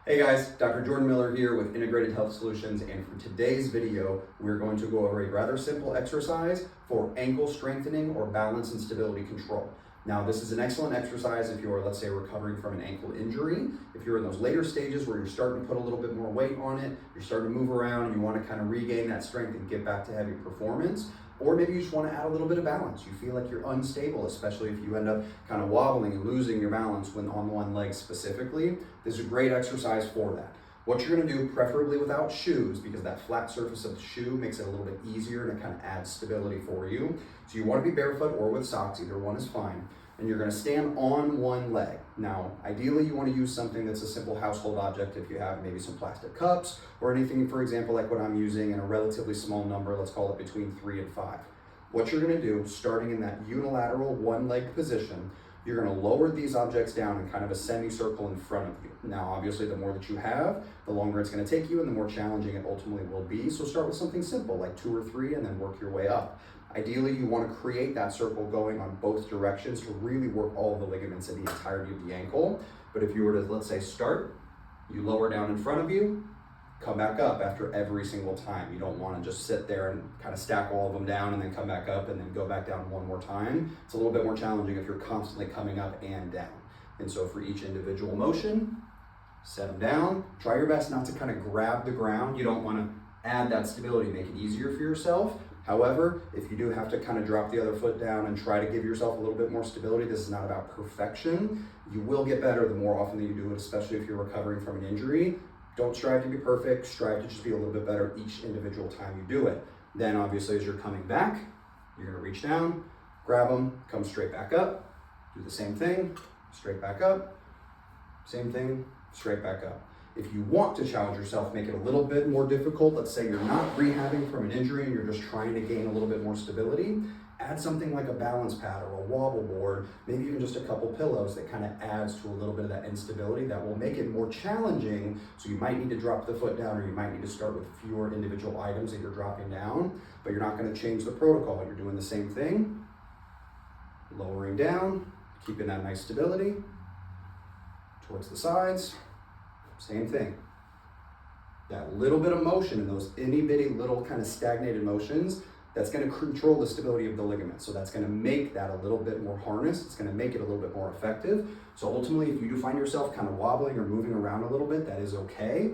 Hey guys, Dr. Jordan Miller here with Integrated Health Solutions, and for today's video, we're going to go over a rather simple exercise for ankle strengthening or balance and stability control. Now, this is an excellent exercise if you're, let's say, recovering from an ankle injury. If you're in those later stages where you're starting to put a little bit more weight on it, you're starting to move around, and you want to kind of regain that strength and get back to heavy performance. Or maybe you just want to add a little bit of balance. You feel like you're unstable, especially if you end up kind of wobbling and losing your balance when on one leg specifically. This is a great exercise for that. What you're going to do, preferably without shoes, because that flat surface of the shoe makes it a little bit easier and it kind of adds stability for you. So you want to be barefoot or with socks, either one is fine. And you're going to stand on one leg. Now, ideally, you want to use something that's a simple household object if you have maybe some plastic cups or anything, for example, like what I'm using in a relatively small number, let's call it between 3 and 5. What you're going to do, starting in that unilateral one-leg position, you're going to lower these objects down in kind of a semicircle in front of you. Now, obviously, the more that you have, the longer it's going to take you and the more challenging it ultimately will be. So start with something simple, like 2 or 3, and then work your way up. Ideally, you want to create that circle going on both directions to really work all of the ligaments in the entirety of the ankle. But if you were to, let's say, start, you lower down in front of you, come back up after every single time. You don't want to just sit there and kind of stack all of them down and then come back up and then go back down one more time. It's a little bit more challenging if you're constantly coming up and down. And so for each individual motion, set them down. Try your best not to kind of grab the ground. You don't want to add that stability, make it easier for yourself. However, if you do have to kind of drop the other foot down and try to give yourself a little bit more stability, this is not about perfection. You will get better the more often that you do it, especially if you're recovering from an injury. Don't strive to be perfect, strive to just be a little bit better each individual time you do it. Then obviously as you're coming back, you're gonna reach down, grab them, come straight back up, do the same thing, straight back up, same thing, straight back up. If you want to challenge yourself, make it a little bit more difficult, let's say you're not rehabbing from an injury and you're just trying to gain a little bit more stability, add something like a balance pad or a wobble board, maybe even just a couple pillows that kind of adds to a little bit of that instability that will make it more challenging. So you might need to drop the foot down or you might need to start with fewer individual items that you're dropping down, but you're not going to change the protocol. You're doing the same thing, lowering down, keeping that nice stability towards the sides. Same thing. That little bit of motion in those itty bitty little kind of stagnated motions, that's going to control the stability of the ligament. So that's going to make that a little bit more harnessed. It's going to make it a little bit more effective. So ultimately, if you do find yourself kind of wobbling or moving around a little bit, that is okay.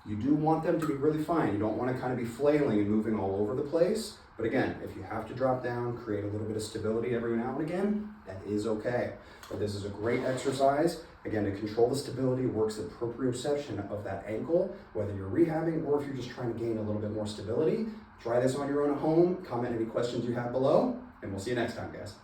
You do want them to be really fine. You don't want to kind of be flailing and moving all over the place. But again, if you have to drop down, create a little bit of stability every now and again, that is okay. But this is a great exercise. Again, to control the stability, works the proprioception of that ankle, whether you're rehabbing or if you're just trying to gain a little bit more stability. Try this on your own at home. Comment any questions you have below, and we'll see you next time, guys.